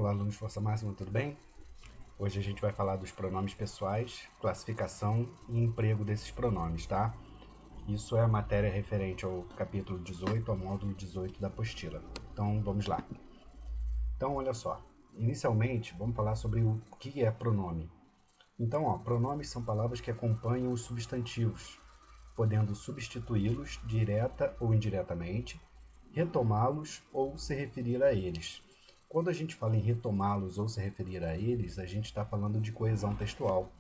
Olá, alunos Força Máxima, tudo bem? Hoje a gente vai falar dos pronomes pessoais, classificação e emprego desses pronomes, tá? Isso é a matéria referente ao capítulo 18, ao módulo 18 da apostila. Então, vamos lá. Então, olha só. Inicialmente, vamos falar sobre o que é pronome. Então, pronomes são palavras que acompanham os substantivos, podendo substituí-los direta ou indiretamente, retomá-los ou se referir a eles. Quando a gente fala em retomá-los ou se referir a eles, a gente está falando de coesão textual,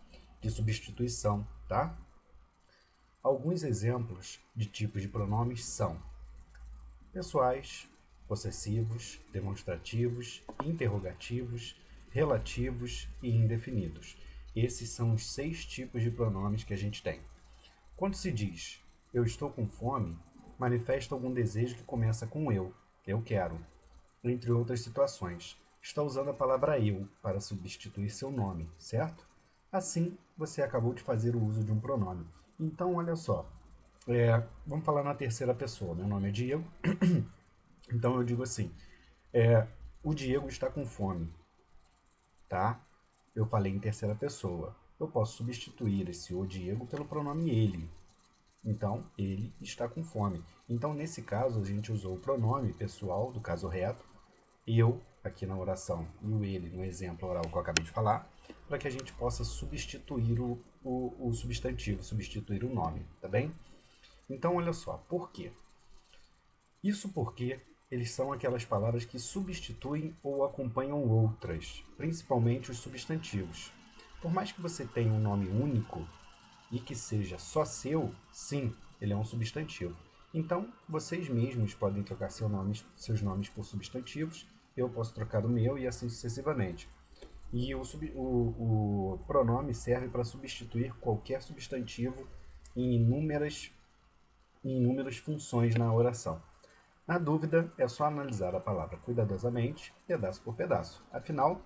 de substituição, tá? Alguns exemplos de tipos de pronomes são pessoais, possessivos, demonstrativos, interrogativos, relativos e indefinidos. Esses são os 6 tipos de pronomes que a gente tem. Quando se diz eu estou com fome, manifesta algum desejo que começa com eu quero, entre outras situações. Está usando a palavra eu para substituir seu nome, certo? Assim, você acabou de fazer o uso de um pronome. Então, olha só, vamos falar na terceira pessoa. Meu nome é Diego, então eu digo assim, o Diego está com fome, tá? Eu falei em terceira pessoa. Eu posso substituir esse o Diego pelo pronome ele. Então, ele está com fome. Então, nesse caso, a gente usou o pronome pessoal, do caso reto, eu, aqui na oração, e o ele, no exemplo oral que eu acabei de falar, para que a gente possa substituir o substantivo, substituir o nome, tá bem? Então, olha só, por quê? Isso porque eles são aquelas palavras que substituem ou acompanham outras, principalmente os substantivos. Por mais que você tenha um nome único e que seja só seu, sim, ele é um substantivo. Então, vocês mesmos podem trocar seus nomes por substantivos, eu posso trocar o meu e assim sucessivamente. E o pronome serve para substituir qualquer substantivo em inúmeras funções na oração. Na dúvida, é só analisar a palavra cuidadosamente, pedaço por pedaço. Afinal,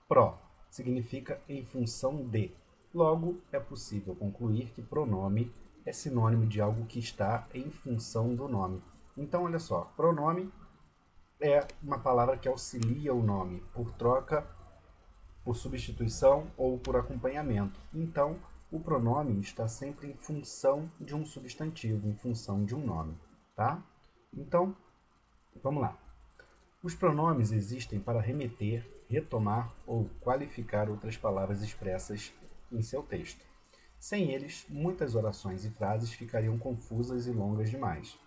pró significa em função de. Logo, é possível concluir que pronome é sinônimo de algo que está em função do nome. Então, olha só, pronome é uma palavra que auxilia o nome por troca, por substituição ou por acompanhamento. Então, o pronome está sempre em função de um substantivo, em função de um nome, tá? Então, vamos lá. Os pronomes existem para remeter, retomar ou qualificar outras palavras expressas em seu texto. Sem eles, muitas orações e frases ficariam confusas e longas demais.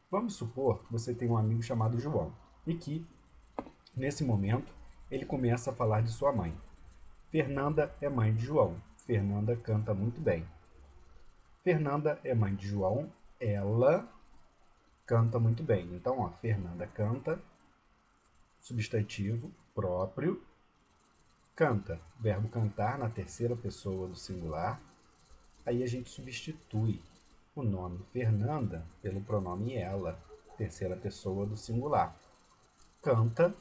Vamos supor que você tem um amigo chamado João e que, nesse momento, ele começa a falar de sua mãe. Fernanda é mãe de João. Fernanda canta muito bem. Fernanda é mãe de João. Ela canta muito bem. Então, Fernanda canta, substantivo próprio, canta, verbo cantar na terceira pessoa do singular. Aí a gente substitui o nome Fernanda pelo pronome ela, terceira pessoa do singular. Canta,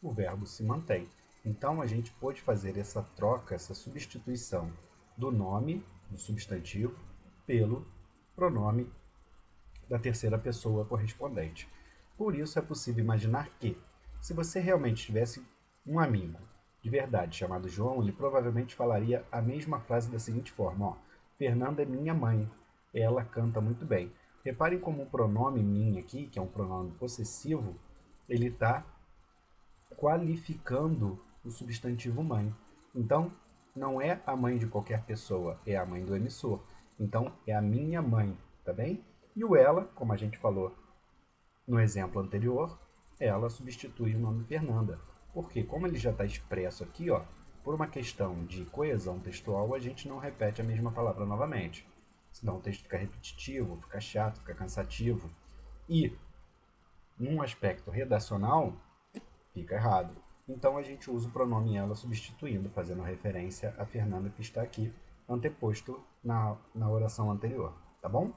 o verbo se mantém. Então a gente pode fazer essa troca, essa substituição do nome, do substantivo, pelo pronome da terceira pessoa correspondente. Por isso é possível imaginar que, se você realmente tivesse um amigo de verdade chamado João, ele provavelmente falaria a mesma frase da seguinte forma: Fernanda é minha mãe, ela canta muito bem. Reparem como o pronome minha aqui, que é um pronome possessivo, ele está qualificando o substantivo mãe. Então, não é a mãe de qualquer pessoa, é a mãe do emissor. Então, é a minha mãe, tá bem? E o ela, como a gente falou no exemplo anterior, ela substitui o nome Fernanda. Porque, como ele já está expresso aqui, por uma questão de coesão textual, a gente não repete a mesma palavra novamente. Senão o texto fica repetitivo, fica chato, fica cansativo. E, num aspecto redacional, fica errado. Então a gente usa o pronome ela substituindo, fazendo referência a Fernanda que está aqui, anteposto na oração anterior. Tá bom?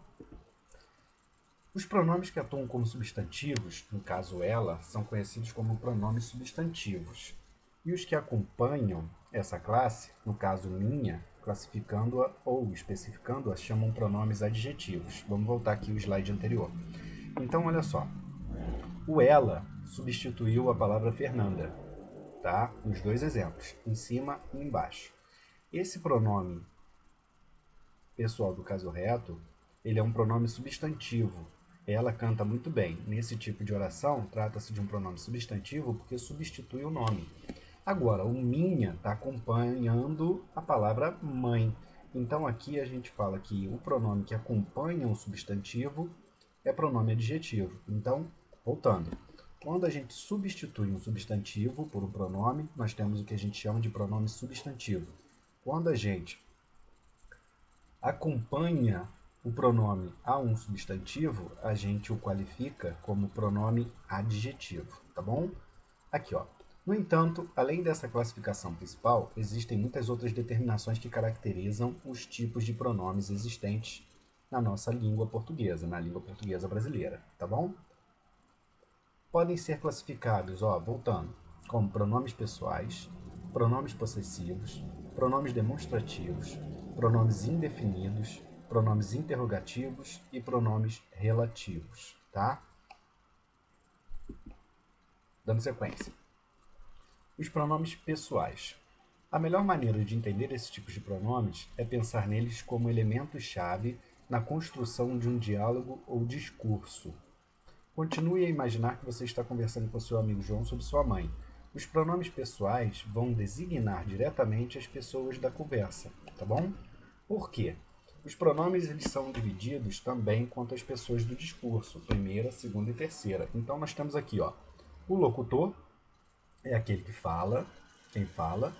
Os pronomes que atuam como substantivos, no caso ela, são conhecidos como pronomes substantivos. E os que acompanham essa classe, no caso minha, classificando-a ou especificando-a, chamam pronomes adjetivos. Vamos voltar aqui ao slide anterior. Então, olha só. O ela substituiu a palavra Fernanda. tá? Nos dois exemplos, em cima e embaixo. Esse pronome pessoal do caso reto, ele é um pronome substantivo. Ela canta muito bem. Nesse tipo de oração, trata-se de um pronome substantivo porque substitui o nome. Agora, o minha está acompanhando a palavra mãe. Então, aqui a gente fala que o pronome que acompanha o substantivo é pronome adjetivo. Então, voltando. Quando a gente substitui um substantivo por um pronome, nós temos o que a gente chama de pronome substantivo. Quando a gente acompanha o pronome a um substantivo, a gente o qualifica como pronome adjetivo, tá bom? Aqui, ó. No entanto, além dessa classificação principal, existem muitas outras determinações que caracterizam os tipos de pronomes existentes na nossa língua portuguesa, na língua portuguesa brasileira, tá bom? Podem ser classificados, ó, voltando, como pronomes pessoais, pronomes possessivos, pronomes demonstrativos, pronomes indefinidos, pronomes interrogativos e pronomes relativos, tá? Dando sequência. Os pronomes pessoais. A melhor maneira de entender esses tipos de pronomes é pensar neles como elementos-chave na construção de um diálogo ou discurso. Continue a imaginar que você está conversando com seu amigo João sobre sua mãe. Os pronomes pessoais vão designar diretamente as pessoas da conversa, tá bom? Por quê? Os pronomes eles são divididos também quanto às pessoas do discurso, primeira, segunda e terceira. Então nós temos aqui, ó, o locutor é aquele que fala, quem fala,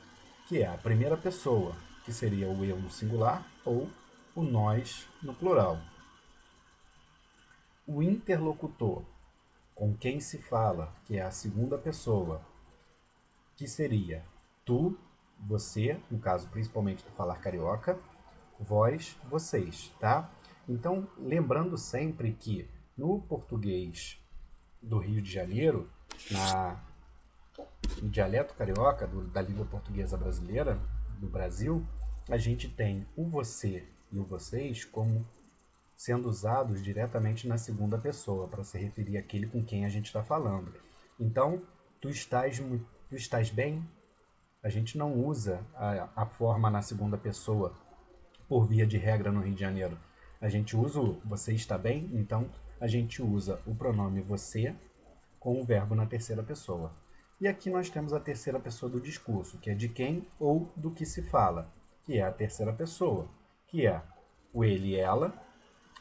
que é a primeira pessoa, que seria o eu no singular ou o nós no plural. O interlocutor, com quem se fala, que é a segunda pessoa, que seria tu, você, no caso principalmente do falar carioca, vós, vocês, tá? Então, lembrando sempre que no português do Rio de Janeiro, no dialeto carioca da língua portuguesa brasileira, do Brasil, a gente tem o você e o vocês como sendo usados diretamente na segunda pessoa, para se referir àquele com quem a gente está falando. Então, tu estás bem? A gente não usa a forma na segunda pessoa, por via de regra no Rio de Janeiro. A gente usa o você está bem? Então, a gente usa o pronome você com o verbo na terceira pessoa. E aqui nós temos a terceira pessoa do discurso, que é de quem ou do que se fala, que é a terceira pessoa, que é o ele e ela,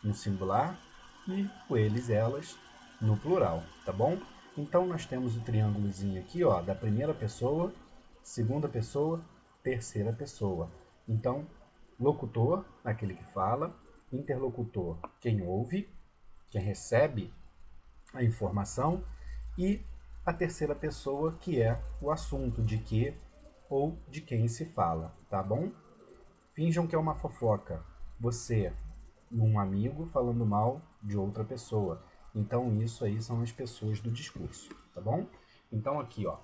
no singular, e o eles, elas, no plural, tá bom? Então nós temos o triângulozinho aqui, ó, da primeira pessoa, segunda pessoa, terceira pessoa. Então, locutor, aquele que fala, interlocutor, quem ouve, quem recebe a informação, e a terceira pessoa, que é o assunto de que ou de quem se fala, tá bom? Finjam que é uma fofoca. Você e um amigo falando mal de outra pessoa. Então isso aí são as pessoas do discurso, tá bom? Então aqui, ó,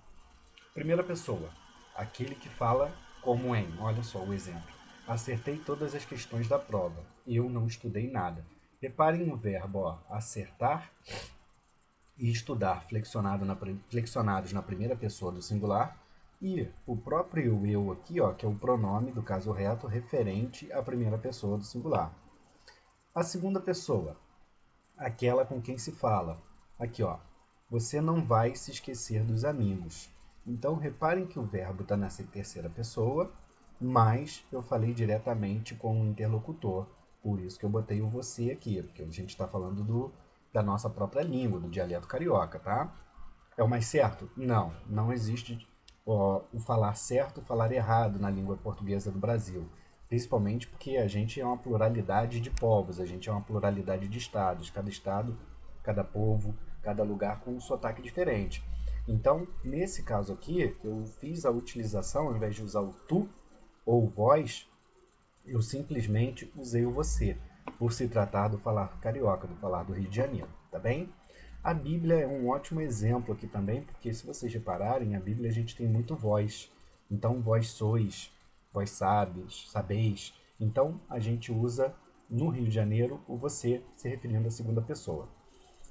primeira pessoa, aquele que fala como em, olha só o exemplo. Acertei todas as questões da prova. Eu não estudei nada. Reparem no verbo, ó, acertar e estudar flexionados na primeira pessoa do singular, e o próprio eu aqui, ó, que é o pronome do caso reto referente à primeira pessoa do singular. A segunda pessoa, aquela com quem se fala. Aqui, ó, você não vai se esquecer dos amigos. Então, reparem que o verbo está nessa terceira pessoa, mas eu falei diretamente com o interlocutor. Por isso que eu botei o você aqui, porque a gente está falando da nossa própria língua, do dialeto carioca, tá? É o mais certo? Não, não existe o falar certo, o falar errado na língua portuguesa do Brasil. Principalmente porque a gente é uma pluralidade de povos, a gente é uma pluralidade de estados. Cada estado, cada povo, cada lugar com um sotaque diferente. Então, nesse caso aqui, eu fiz a utilização, ao invés de usar o tu ou o vós, eu simplesmente usei o você, por se tratar do falar carioca, do falar do Rio de Janeiro, tá bem? A Bíblia é um ótimo exemplo aqui também, porque se vocês repararem, a Bíblia a gente tem muito vós. Então, vós sois, vós sabeis. Então, a gente usa no Rio de Janeiro o você se referindo à segunda pessoa.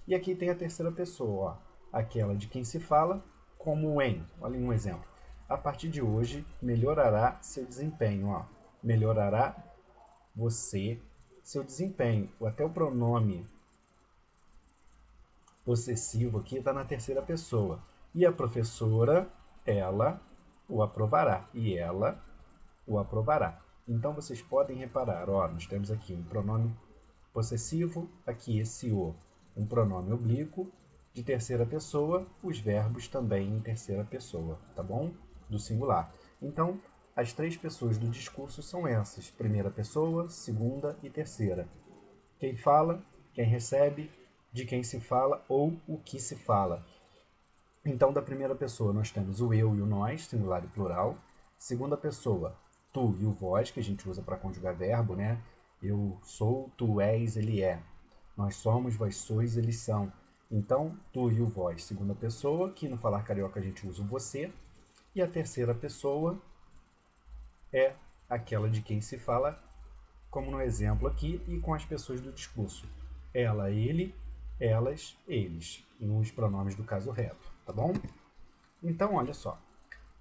E aqui tem a terceira pessoa, ó, aquela de quem se fala como em. Olha um exemplo. a partir de hoje melhorará seu desempenho. Ó. Melhorará você, seu desempenho. Até o pronome possessivo aqui está na terceira pessoa. E a professora, ela o aprovará. E ela o aprovará. Então vocês podem reparar, ó, nós temos aqui um pronome possessivo, aqui esse o, um pronome oblíquo, de terceira pessoa, os verbos também em terceira pessoa, tá bom? Do singular. Então, as três pessoas do discurso são essas: primeira pessoa, segunda e terceira. Quem fala, quem recebe, de quem se fala ou o que se fala. Então, da primeira pessoa, nós temos o eu e o nós, singular e plural. Segunda pessoa, tu e o vós, que a gente usa para conjugar verbo, né? Eu sou, tu és, ele é. Nós somos, vós sois, eles são. Então, tu e o vós, segunda pessoa, que no falar carioca a gente usa o você. E a terceira pessoa é aquela de quem se fala, como no exemplo aqui, e com as pessoas do discurso. Ela, ele, elas, eles, nos pronomes do caso reto, tá bom? Então, olha só.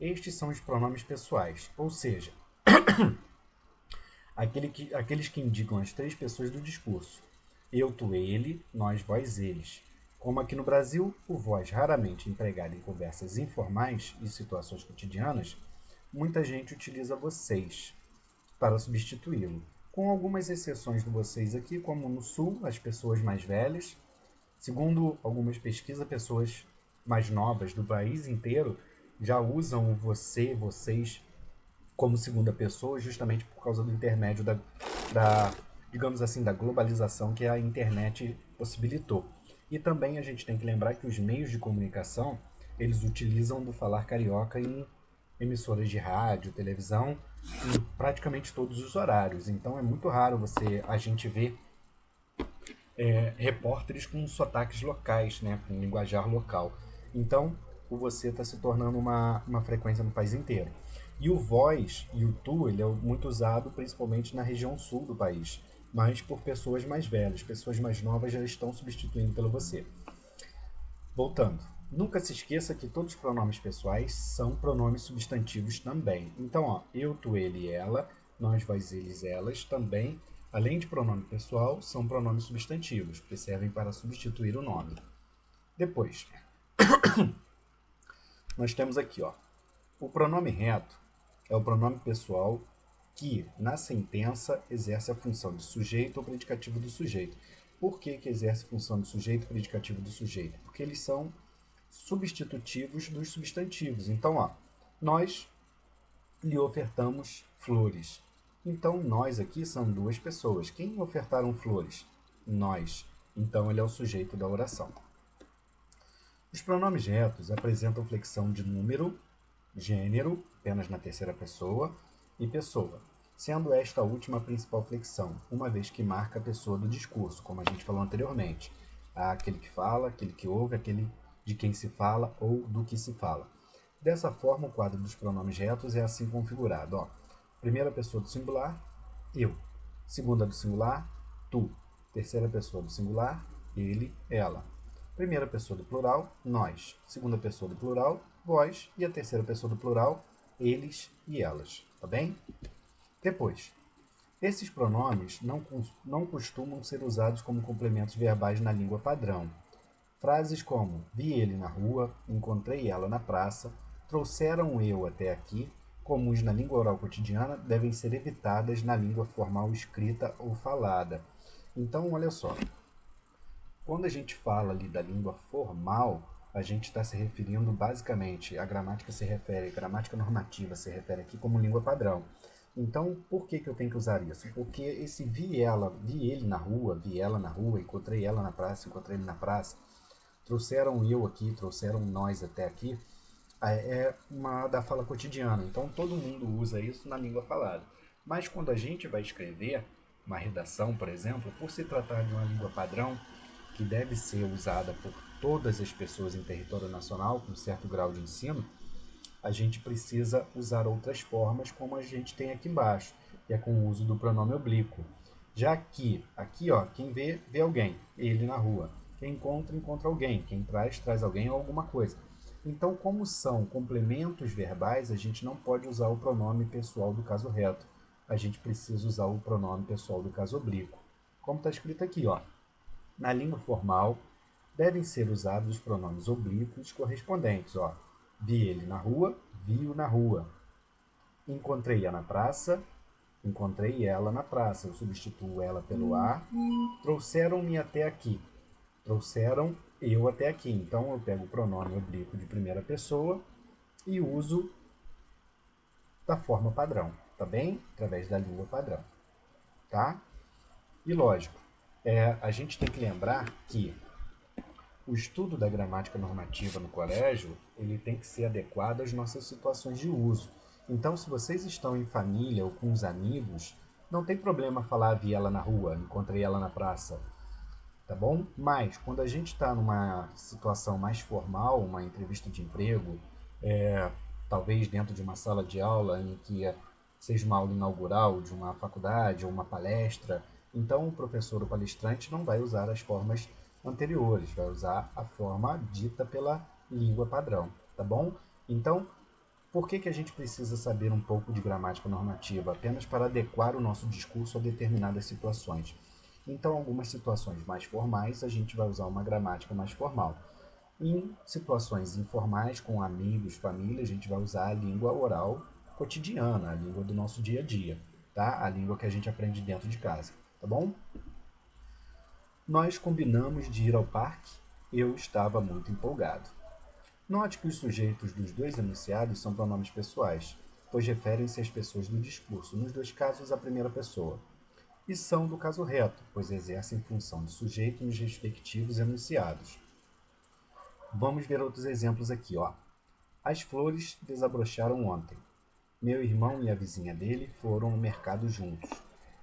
Estes são os pronomes pessoais, ou seja, aqueles que indicam as três pessoas do discurso. Eu, tu, ele, nós, vós, eles. Como aqui no Brasil, o vós raramente empregado em conversas informais e situações cotidianas, muita gente utiliza vocês para substituí-lo. Com algumas exceções do vocês aqui, como no Sul, as pessoas mais velhas. Segundo algumas pesquisas, pessoas mais novas do país inteiro já usam o você, vocês como segunda pessoa, justamente por causa do intermédio digamos assim, da globalização que a internet possibilitou. E também a gente tem que lembrar que os meios de comunicação, eles utilizam do falar carioca em emissoras de rádio, televisão, em praticamente todos os horários. Então é muito raro a gente ver repórteres com sotaques locais, né, com linguajar local. Então, o você está se tornando uma frequência no país inteiro. E o vós e o tu, ele é muito usado principalmente na região sul do país, mas por pessoas mais velhas. Pessoas mais novas já estão substituindo pelo você. Voltando. Nunca se esqueça que todos os pronomes pessoais são pronomes substantivos também. Então, ó, eu, tu, ele e ela, nós, vós, eles, elas também, além de pronome pessoal, são pronomes substantivos, que servem para substituir o nome. Depois, nós temos aqui, ó, o pronome reto é o pronome pessoal que, na sentença, exerce a função de sujeito ou predicativo do sujeito. Por que exerce a função de sujeito e predicativo do sujeito? Porque eles são substitutivos dos substantivos. Então, ó, nós lhe ofertamos flores. Então, nós aqui são duas pessoas. Quem ofertaram flores? Nós. Então, ele é o sujeito da oração. Os pronomes retos apresentam flexão de número, gênero, apenas na terceira pessoa, e pessoa, sendo esta a última principal flexão, uma vez que marca a pessoa do discurso, como a gente falou anteriormente. Aquele que fala, aquele que ouve, aquele de quem se fala ou do que se fala. Dessa forma, o quadro dos pronomes retos é assim configurado. Ó. Primeira pessoa do singular, eu. Segunda do singular, tu. Terceira pessoa do singular, ele, ela. Primeira pessoa do plural, nós. Segunda pessoa do plural, vós. E a terceira pessoa do plural, eles e elas. Tá bem? Depois, esses pronomes não costumam ser usados como complementos verbais na língua padrão. Frases como vi ele na rua, encontrei ela na praça, trouxeram eu até aqui, comuns na língua oral cotidiana, devem ser evitadas na língua formal escrita ou falada. Então, olha só, quando a gente fala ali da língua formal, a gente está se referindo basicamente, a gramática normativa se refere aqui como língua padrão. Então, por que eu tenho que usar isso? Porque esse vi ele na rua, vi ela na rua, encontrei ela na praça, encontrei ele na praça, trouxeram eu aqui, trouxeram nós até aqui, é uma da fala cotidiana. Então, todo mundo usa isso na língua falada. Mas quando a gente vai escrever uma redação, por exemplo, por se tratar de uma língua padrão, que deve ser usada por todas as pessoas em território nacional, com certo grau de ensino, a gente precisa usar outras formas, como a gente tem aqui embaixo, que é com o uso do pronome oblíquo. Já aqui ó, quem vê, vê alguém, ele na rua. Quem encontra, encontra alguém. Quem traz, traz alguém ou alguma coisa. Então, como são complementos verbais, a gente não pode usar o pronome pessoal do caso reto. A gente precisa usar o pronome pessoal do caso oblíquo. Como está escrito aqui, ó. Na língua formal, devem ser usados os pronomes oblíquos correspondentes. Ó. Vi ele na rua, vi-o na rua. Encontrei-a na praça, encontrei ela na praça. Eu substituo ela pelo a. Trouxeram-me até aqui. Trouxeram eu até aqui. Então, eu pego o pronome oblíquo de primeira pessoa e uso da forma padrão, tá bem? Através da língua padrão, tá? E lógico, a gente tem que lembrar que o estudo da gramática normativa no colégio, ele tem que ser adequado às nossas situações de uso. Então, se vocês estão em família ou com os amigos, não tem problema falar vi ela na rua, encontrei ela na praça, tá bom? Mas, quando a gente está numa situação mais formal, uma entrevista de emprego, talvez dentro de uma sala de aula em que seja uma aula inaugural de uma faculdade ou uma palestra, então o professor ou palestrante não vai usar as formas anteriores, vai usar a forma dita pela língua padrão, tá bom? Então, por que a gente precisa saber um pouco de gramática normativa? Apenas para adequar o nosso discurso a determinadas situações. Então, algumas situações mais formais, a gente vai usar uma gramática mais formal. Em situações informais, com amigos, família, a gente vai usar a língua oral cotidiana, a língua do nosso dia a dia, tá? A língua que a gente aprende dentro de casa, tá bom? Nós combinamos de ir ao parque. Eu estava muito empolgado. Note que os sujeitos dos dois enunciados são pronomes pessoais, pois referem-se às pessoas do discurso, nos dois casos a primeira pessoa. E são do caso reto, pois exercem função de sujeito nos respectivos enunciados. Vamos ver outros exemplos aqui, ó. As flores desabrocharam ontem. Meu irmão e a vizinha dele foram ao mercado juntos.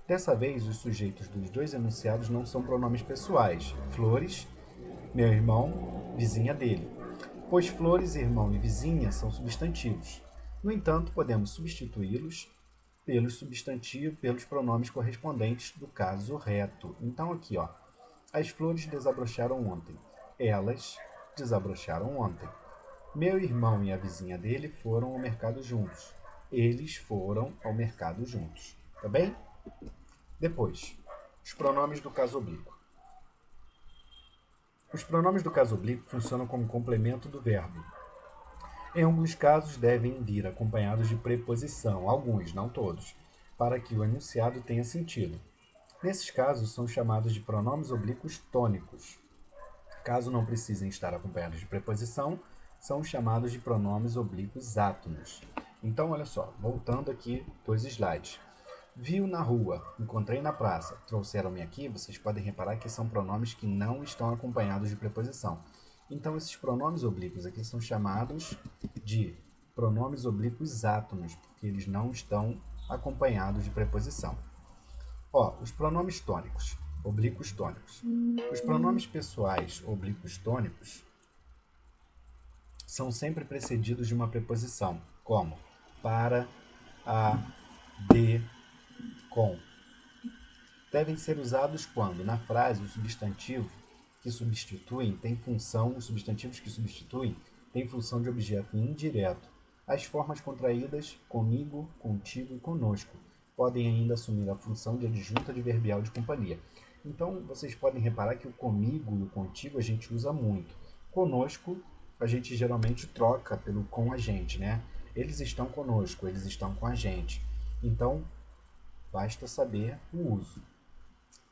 Dessa vez, os sujeitos dos dois enunciados não são pronomes pessoais. Flores, meu irmão, vizinha dele. Pois flores, irmão e vizinha são substantivos. No entanto, podemos substituí-los pelos substantivos, pelos pronomes correspondentes do caso reto. Então aqui, ó, as flores desabrocharam ontem. Elas desabrocharam ontem. Meu irmão e a vizinha dele foram ao mercado juntos. Eles foram ao mercado juntos. Tá bem? Depois, os pronomes do caso oblíquo. Os pronomes do caso oblíquo funcionam como complemento do verbo. Em alguns casos, devem vir acompanhados de preposição, alguns, não todos, para que o enunciado tenha sentido. Nesses casos, são chamados de pronomes oblíquos tônicos. Caso não precisem estar acompanhados de preposição, são chamados de pronomes oblíquos átonos. Então, olha só, voltando aqui 2 slides. Viu na rua, encontrei na praça, trouxeram-me aqui, vocês podem reparar que são pronomes que não estão acompanhados de preposição. Então, esses pronomes oblíquos aqui são chamados de pronomes oblíquos átonos, porque eles não estão acompanhados de preposição. Ó, os pronomes tônicos, oblíquos tônicos. Os pronomes pessoais oblíquos tônicos são sempre precedidos de uma preposição, como para, a, de, com. Devem ser usados quando, na frase, o substantivo que substituem tem função, os substantivos que substituem têm função de objeto indireto. As formas contraídas comigo, contigo e conosco podem ainda assumir a função de adjunta adverbial de companhia. Então, vocês podem reparar que o comigo e o contigo a gente usa muito. Conosco, a gente geralmente troca pelo com a gente, né? Eles estão conosco, eles estão com a gente. Então, basta saber o uso.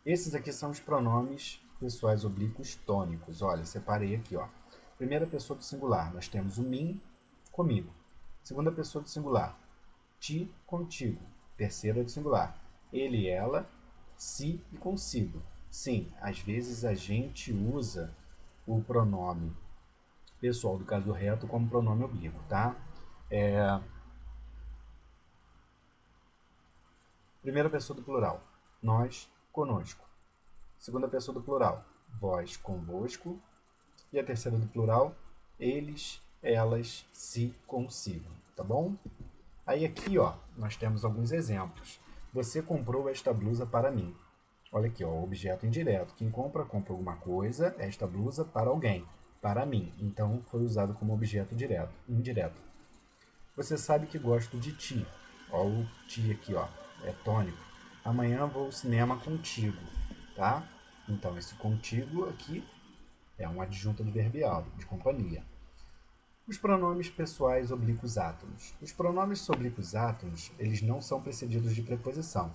Esses aqui são os pronomes pessoais oblíquos tônicos. Olha, separei aqui, ó. Primeira pessoa do singular, nós temos o mim, comigo. Segunda pessoa do singular, ti, contigo. Terceira do singular, ele, ela, si e consigo. Sim, às vezes a gente usa o pronome pessoal do caso reto como pronome oblíquo, tá? Primeira pessoa do plural, nós, conosco. Segunda pessoa do plural, vós, convosco. E a terceira do plural, eles, elas, si, consigo. Tá bom? Aí aqui, ó, nós temos alguns exemplos. Você comprou esta blusa para mim. Olha aqui, ó, objeto indireto. Quem compra, compra alguma coisa, esta blusa para alguém. para mim. Então, foi usado como objeto direto, indireto. Você sabe que gosto de ti. Ó, o ti aqui, ó, é tônico. Amanhã vou ao cinema contigo, tá? Então, esse contigo aqui é um adjunto adverbial, de companhia. Os pronomes pessoais oblíquos átonos. Os pronomes oblíquos átonos, eles não são precedidos de preposição.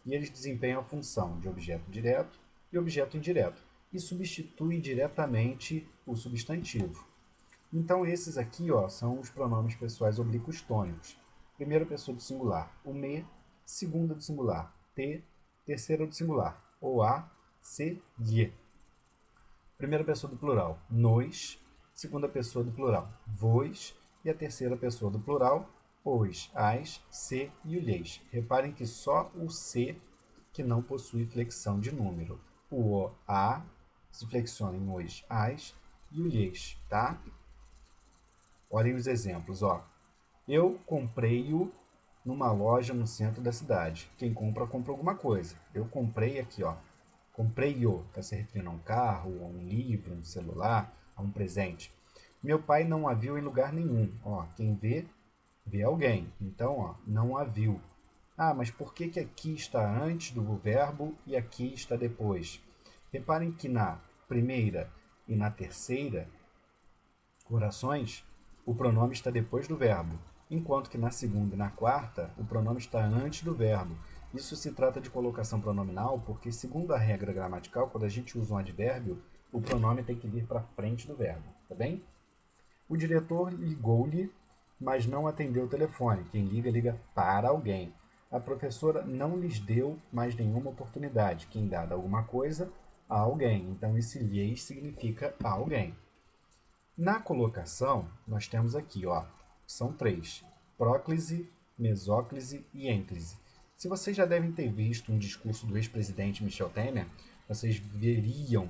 E eles desempenham a função de objeto direto e objeto indireto. E substitui diretamente o substantivo. Então, esses aqui, ó, são os pronomes pessoais oblíquos tônicos. Primeira pessoa do singular, o me. Segunda do singular, te. Terceira do singular, o a, se, lhe. Primeira pessoa do plural, nos. Segunda pessoa do plural, vos. E a terceira pessoa do plural, os, as, se e o lhes. Reparem que só o se que não possui flexão de número. O a se flexiona em os, as e o lhes, tá? Olhem os exemplos, ó. Eu comprei-o numa loja no centro da cidade. Quem compra, compra alguma coisa. Eu comprei aqui, ó. Comprei-o. Está se referindo a um carro, a um livro, um celular, a um presente. Meu pai não a viu em lugar nenhum. Ó, quem vê, vê alguém. Então, ó, não a viu. Ah, mas por que aqui está antes do verbo e aqui está depois? Reparem que na primeira e na terceira orações, o pronome está depois do verbo, enquanto que na segunda e na quarta, o pronome está antes do verbo. Isso se trata de colocação pronominal, porque, segundo a regra gramatical, quando a gente usa um advérbio, o pronome tem que vir para frente do verbo, tá bem? O diretor ligou-lhe, mas não atendeu o telefone. Quem liga, liga para alguém. A professora não lhes deu mais nenhuma oportunidade. Quem dá alguma coisa a alguém. Então, esse lhes significa a alguém. Na colocação, nós temos aqui, ó, são três: próclise, mesóclise e ênclise. Se vocês já devem ter visto um discurso do ex-presidente Michel Temer, vocês veriam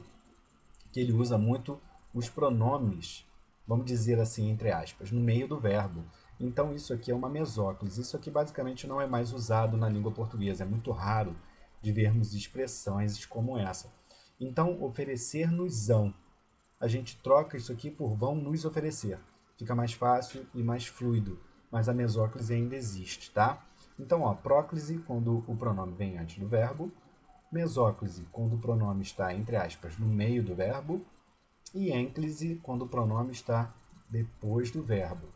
que ele usa muito os pronomes, vamos dizer assim, entre aspas, no meio do verbo. Então isso aqui é uma mesóclise. Isso aqui basicamente não é mais usado na língua portuguesa. É muito raro de vermos expressões como essa. Então, oferecer-nos-ão, a gente troca isso aqui por vão nos oferecer. Fica mais fácil e mais fluido, mas a mesóclise ainda existe, tá? Então, ó, próclise, quando o pronome vem antes do verbo, mesóclise, quando o pronome está, entre aspas, no meio do verbo, e ênclise, quando o pronome está depois do verbo,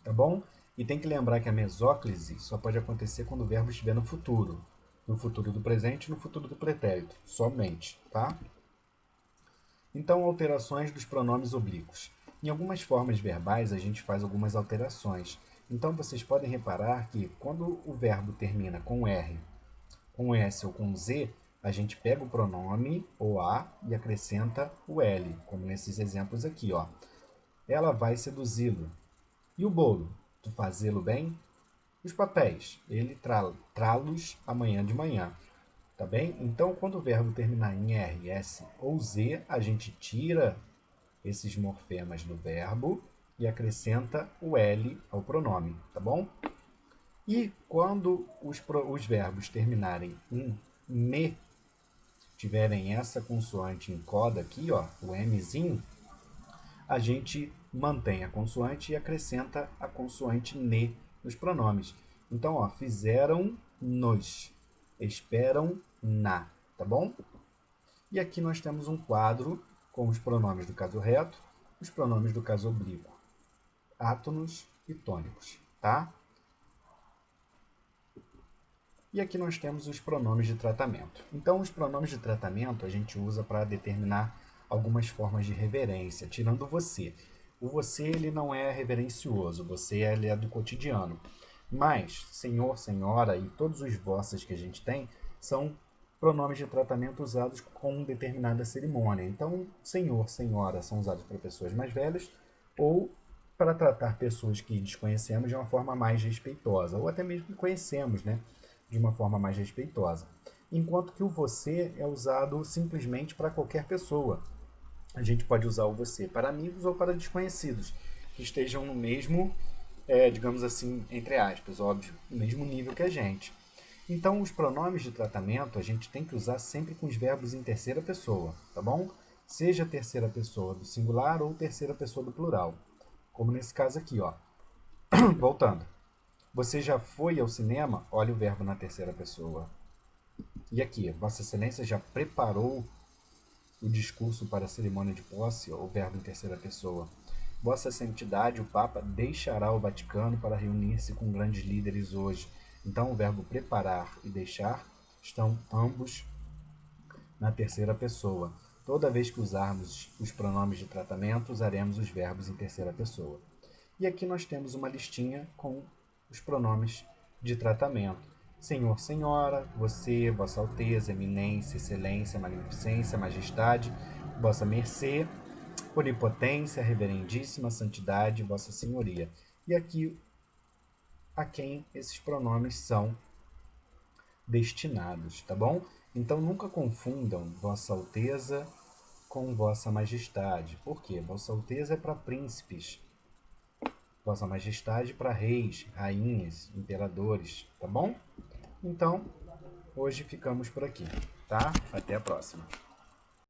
tá bom? E tem que lembrar que a mesóclise só pode acontecer quando o verbo estiver no futuro do presente e no futuro do pretérito, somente, tá? Então, alterações dos pronomes oblíquos. Em algumas formas verbais, a gente faz algumas alterações. Então, vocês podem reparar que quando o verbo termina com R, com S ou com Z, a gente pega o pronome, o A, e acrescenta o L, como nesses exemplos aqui, ó. Ela vai seduzi-lo. E o bolo? Tu fazê-lo bem? Os papéis? Ele trá-los amanhã de manhã. Tá bem? Então, quando o verbo terminar em R, S ou Z, a gente tira esses morfemas do verbo e acrescenta o L ao pronome, tá bom? E quando os verbos terminarem em me, tiverem essa consoante em coda aqui, ó, o Mzinho, a gente mantém a consoante e acrescenta a consoante ne nos pronomes. Então, ó, fizeram nos, esperam na, tá bom? E aqui nós temos um quadro com os pronomes do caso reto, os pronomes do caso oblíquo, átonos e tônicos, tá? E aqui nós temos os pronomes de tratamento. Então, os pronomes de tratamento a gente usa para determinar algumas formas de reverência, tirando o você. O você ele não é reverencioso, o você ele é do cotidiano. Mas senhor, senhora e todos os vossos que a gente tem são pronomes de tratamento usados com determinada cerimônia. Então, senhor, senhora são usados para pessoas mais velhas ou para tratar pessoas que desconhecemos de uma forma mais respeitosa, ou até mesmo que conhecemos, né, de uma forma mais respeitosa. Enquanto que o você é usado simplesmente para qualquer pessoa. A gente pode usar o você para amigos ou para desconhecidos, que estejam no mesmo, digamos assim, entre aspas, óbvio, no mesmo nível que a gente. Então, os pronomes de tratamento a gente tem que usar sempre com os verbos em terceira pessoa, tá bom? seja terceira pessoa do singular ou terceira pessoa do plural. Como nesse caso aqui, ó. Voltando. Você já foi ao cinema? Olha o verbo na terceira pessoa. E aqui, Vossa Excelência já preparou o discurso para a cerimônia de posse? O verbo em terceira pessoa. Vossa Santidade, o Papa, deixará o Vaticano para reunir-se com grandes líderes hoje. Então, o verbo preparar e deixar estão ambos na terceira pessoa. Toda vez que usarmos os pronomes de tratamento, usaremos os verbos em terceira pessoa. E aqui nós temos uma listinha com os pronomes de tratamento. Senhor, senhora, você, vossa alteza, eminência, excelência, magnificência, majestade, vossa mercê, onipotência, reverendíssima, santidade, vossa senhoria. E aqui a quem esses pronomes são destinados, tá bom? Então nunca confundam Vossa Alteza com Vossa Majestade. Por quê? Vossa Alteza é para príncipes, Vossa Majestade para reis, rainhas, imperadores, tá bom? Então, hoje ficamos por aqui, tá? Até a próxima.